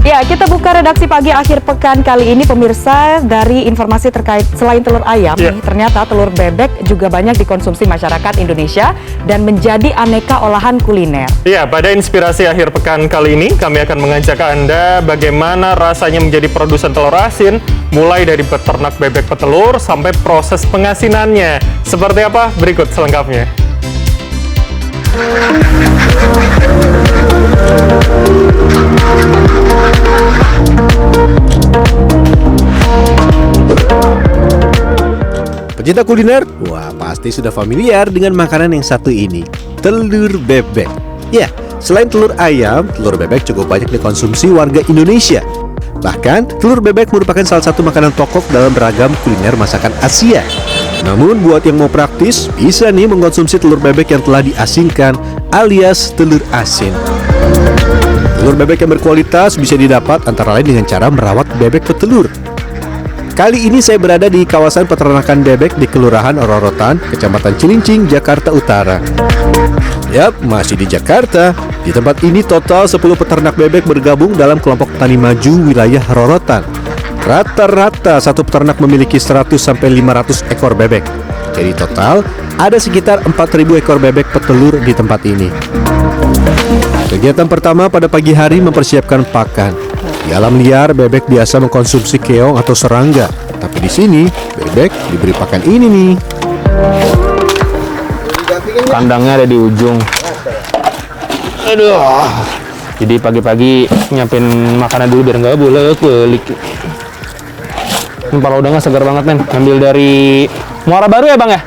Ya, kita buka redaksi pagi akhir pekan kali ini pemirsa dari informasi terkait selain telur ayam, nih, ternyata telur bebek juga banyak dikonsumsi masyarakat Indonesia dan menjadi aneka olahan kuliner. Ya, pada inspirasi akhir pekan kali ini kami akan mengajak Anda bagaimana rasanya menjadi produsen telur asin, mulai dari peternak bebek petelur sampai proses pengasinannya. Seperti apa? Berikut selengkapnya. Pecinta kuliner, wah pasti sudah familiar dengan makanan yang satu ini, telur bebek. Ya, selain telur ayam, telur bebek cukup banyak dikonsumsi warga Indonesia. Bahkan, telur bebek merupakan salah satu makanan pokok dalam beragam kuliner masakan Asia. Namun, buat yang mau praktis, bisa nih mengkonsumsi telur bebek yang telah diasinkan alias telur asin. Telur bebek yang berkualitas bisa didapat antara lain dengan cara merawat bebek petelur. Kali ini saya berada di kawasan peternakan bebek di Kelurahan Rorotan, Kecamatan Cilincing, Jakarta Utara. Yap, masih di Jakarta. Di tempat ini total 10 peternak bebek bergabung dalam kelompok tani maju wilayah Rorotan. Rata-rata satu peternak memiliki 100-500 ekor bebek. Jadi total ada sekitar 4.000 ekor bebek petelur di tempat ini. Kegiatan pertama pada pagi hari mempersiapkan pakan. Di alam liar, bebek biasa mengkonsumsi keong atau serangga. Tapi di sini, bebek diberi pakan ini nih. Kandangnya ada di ujung. Aduh. Jadi pagi-pagi nyiapin makanan dulu biar nggak bolak-balik. Ini pala udangnya segar banget, men. Ambil dari Muara Baru ya, Bang ya?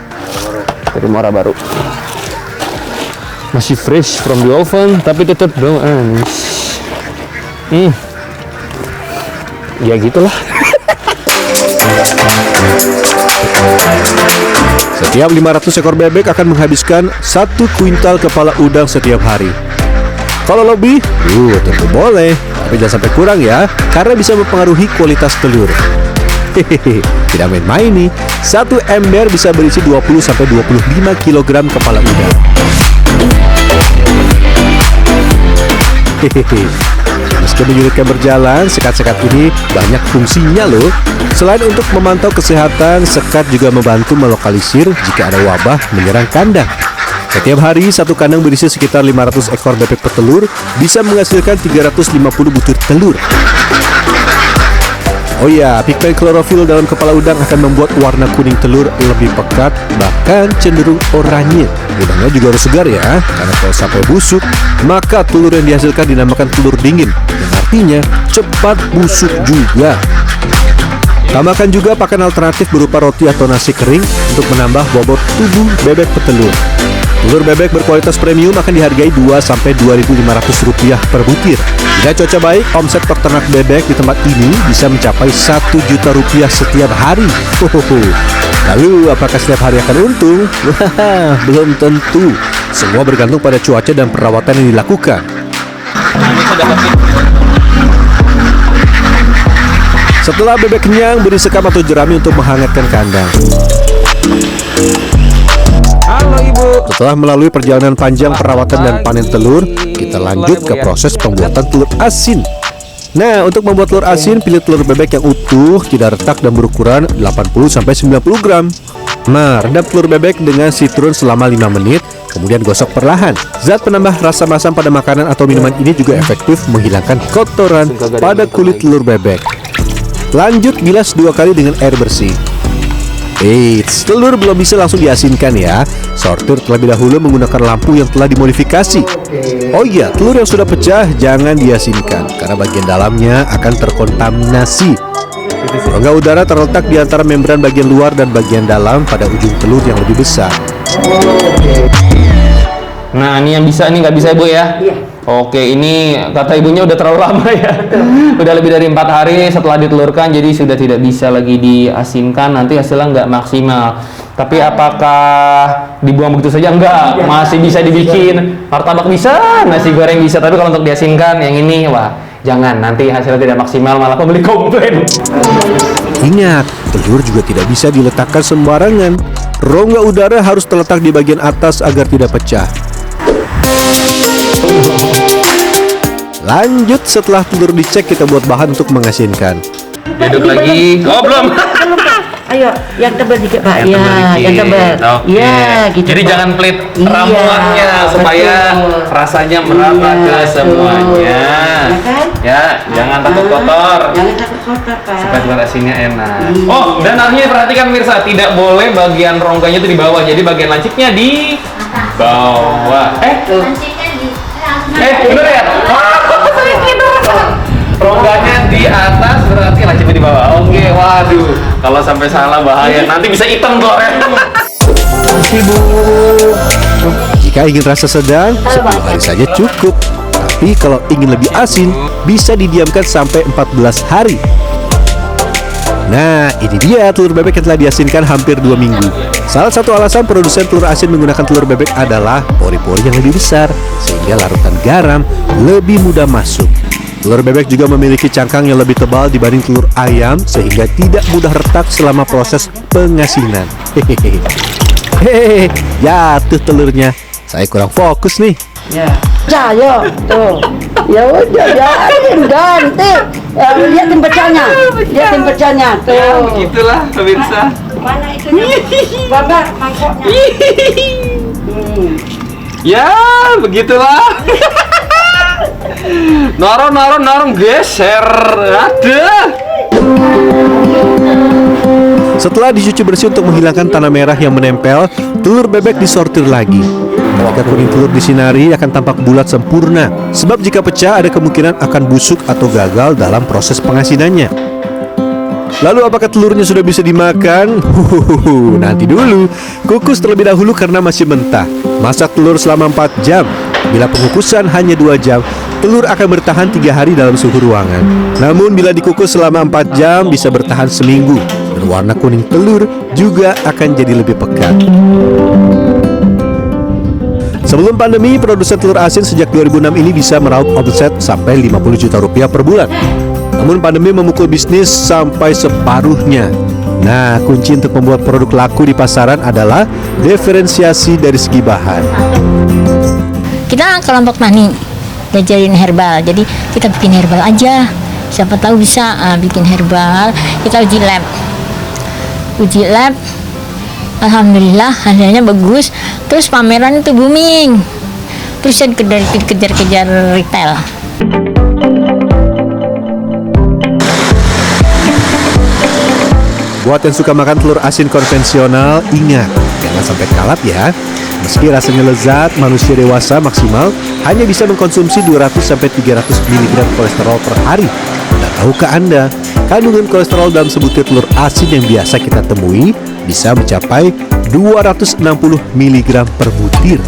Dari Muara Baru. Masih fresh from the oven, tapi tetap dong anis. Ya gitulah. Setiap 500 ekor bebek akan menghabiskan 1 kuintal kepala udang setiap hari. Kalau lebih, tentu boleh, tapi jangan sampai kurang ya, karena bisa mempengaruhi kualitas telur. Hehehe, tidak main-main nih. 1 ember bisa berisi 20-25 kg kepala udang. Hehehe. Meski menyulitkan berjalan, sekat-sekat ini banyak fungsinya loh. Selain untuk memantau kesehatan, sekat juga membantu melokalisir jika ada wabah menyerang kandang. Setiap hari, satu kandang berisi sekitar 500 ekor bebek petelur, bisa menghasilkan 350 butir telur. Oh ya, pigmen klorofil dalam kepala udang akan membuat warna kuning telur lebih pekat, bahkan cenderung oranye. Udangnya juga harus segar ya, karena kalau sampai busuk, maka telur yang dihasilkan dinamakan telur dingin, yang artinya cepat busuk juga. Tambahkan juga pakan alternatif berupa roti atau nasi kering untuk menambah bobot tubuh bebek petelur. Telur bebek berkualitas premium akan dihargai Rp2.500 per butir. Jika cuaca baik, omset peternak bebek di tempat ini bisa mencapai Rp1.000.000 setiap hari. Lalu, apakah setiap hari akan untung? Belum tentu. Semua bergantung pada cuaca dan perawatan yang dilakukan. Setelah bebek kenyang, beri sekam atau jerami untuk menghangatkan kandang. Halo Ibu. Setelah melalui perjalanan panjang perawatan dan panen telur, kita lanjut ke proses pembuatan telur asin. Nah, untuk membuat telur asin, pilih telur bebek yang utuh, tidak retak dan berukuran 80-90 gram. Nah, rendam telur bebek dengan sitron selama 5 menit, kemudian gosok perlahan. Zat penambah rasa masam pada makanan atau minuman ini juga efektif menghilangkan kotoran pada kulit telur bebek. Lanjut bilas 2 kali dengan air bersih. Eits, telur belum bisa langsung diasinkan ya. Sortir terlebih dahulu menggunakan lampu yang telah dimodifikasi. Oh iya, telur yang sudah pecah jangan diasinkan karena bagian dalamnya akan terkontaminasi. Rongga udara terletak di antara membran bagian luar dan bagian dalam pada ujung telur yang lebih besar. Nah, ini yang bisa, ini nggak bisa Ibu ya? Iya. Oke, ini kata ibunya udah terlalu lama ya. Udah lebih dari 4 hari setelah ditelurkan, jadi sudah tidak bisa lagi diasinkan. Nanti hasilnya nggak maksimal. Tapi apakah dibuang begitu saja? Enggak, masih bisa dibikin. Martabak bisa, nasi goreng bisa. Tapi kalau untuk diasinkan, yang ini, wah, jangan. Nanti hasilnya tidak maksimal, malah pembeli komplain. Ingat, telur juga tidak bisa diletakkan sembarangan. Rongga udara harus terletak di bagian atas agar tidak pecah. Lanjut, setelah telur dicek, kita buat bahan untuk mengasinkan. Duduk lagi. Oh, belum. Ayo, yang tebal dikit Pak. Yang tebal dikit. Yang tebal. Oke. Ya, gitu. Jadi Pak. jangan pelit Iya, ramuannya supaya betul. rasanya merata Iya, ke semuanya. Ya kan? Ya, jangan takut kotor. Jangan takut kotor Pak. Supaya telur asinnya enak. Iya. Oh, dan harusnya perhatikan mirsa, tidak boleh bagian rongganya itu di bawah. Jadi bagian lancipnya di bawah. Bener ya? Rongganya di atas berarti lancipnya di bawah. Oke, waduh. Kalau sampai salah bahaya. Nanti bisa hitam telurnya. Jika ingin rasa sedang, 10 hari saja cukup. Tapi kalau ingin lebih asin, bisa didiamkan sampai 14 hari. Nah, ini dia telur bebek yang telah diasinkan hampir 2 minggu. Salah satu alasan produsen telur asin menggunakan telur bebek adalah pori-pori yang lebih besar, sehingga larutan garam lebih mudah masuk. Telur bebek juga memiliki cangkang yang lebih tebal dibanding telur ayam, sehingga tidak mudah retak selama proses pengasinan. Hehehe, jatuh telurnya. Saya kurang fokus nih. Ya. Yo, tuh. Ya udah, biarin ganti. Ya, lihat tempatnya. Lihat tempatnya. Tuh. Begitulah pemirsa. Mana itunya? Bapak, mangkoknya. Ya, begitulah. Norong geser. Ada. Setelah dicuci bersih untuk menghilangkan tanah merah yang menempel, telur bebek disortir lagi. Ketika kuning telur disinari akan tampak bulat sempurna, sebab jika pecah ada kemungkinan akan busuk atau gagal dalam proses pengasinannya. Lalu apakah telurnya sudah bisa dimakan? Nanti dulu, kukus terlebih dahulu karena masih mentah. Masak telur selama 4 jam. Bila pengukusan hanya 2 jam, telur akan bertahan 3 hari dalam suhu ruangan. Namun bila dikukus selama 4 jam bisa bertahan seminggu. Dan warna kuning telur juga akan jadi lebih pekat. Sebelum pandemi, produsen telur asin sejak 2006 ini bisa meraup omset sampai 50 juta rupiah per bulan. Namun pandemi memukul bisnis sampai separuhnya. Nah, kunci untuk membuat produk laku di pasaran adalah diferensiasi dari segi bahan. Kita kelompok tani ngajarin herbal, jadi kita bikin herbal aja, siapa tahu bisa bikin herbal. Kita uji lab, alhamdulillah hasilnya bagus. Terus pameran itu booming, terus saya dikejar-kejar retail. Buat yang suka makan telur asin konvensional, ingat, jangan sampai kalap ya. Meski rasanya lezat, manusia dewasa maksimal hanya bisa mengkonsumsi 200-300 mg kolesterol per hari. Dan tahukah Anda, kandungan kolesterol dalam sebutir telur asin yang biasa kita temui bisa mencapai 260 mg per butir.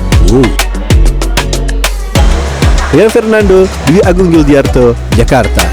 Rian Fernando, Dwi Agung Yuldiarto, Jakarta.